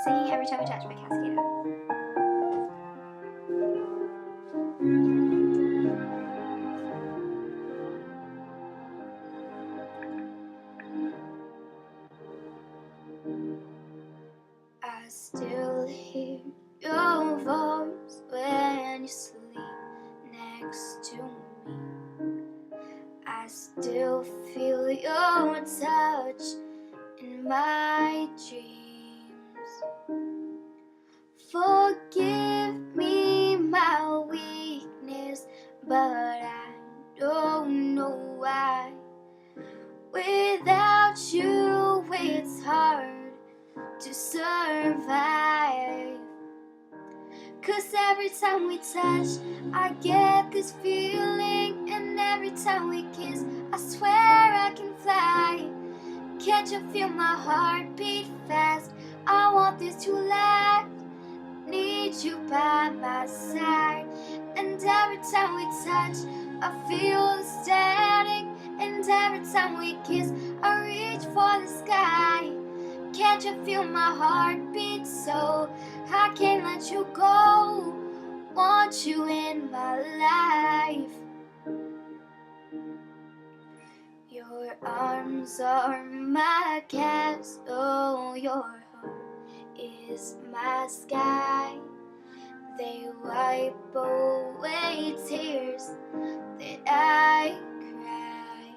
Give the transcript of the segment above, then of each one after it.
singing Every Time We Touch by Cascada. I still hear your voice when you sleep next to me. I still feel your touch in my dreams. Forgive me my weakness, but I don't know why. Without you, it's hard to survive. 'Cause every time we touch, I get this feeling, and every time we kiss, I swear I can fly. Can't you feel my heart beat fast? I want this to last. Need you by my side. And every time we touch, I feel the static. And every time we kiss, I reach for the sky. Can't you feel my heart beat so I can't let you go? Want you in my life. Your arms are my castle, your heart is my sky. They wipe away tears that I cry.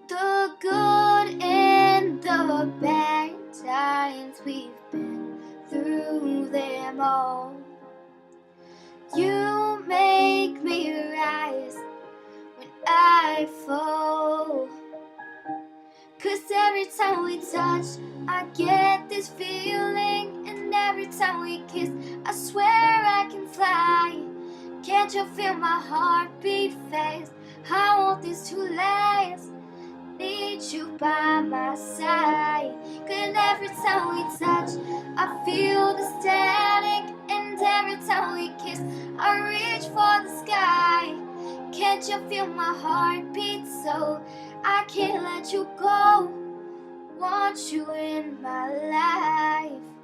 The good and the bad times, we've been through them all. You make me rise when I fall. 'Cause every time we touch, I get this feeling, and every time we kiss, I swear I can fly. Can't you feel my heart beat fast? I want this to last. Need you by my side. 'Cause every time we touch, I feel the static, and every time we kiss, I reach for the sky. Can't you feel my heart beat so I can't let you go? Want you in my life.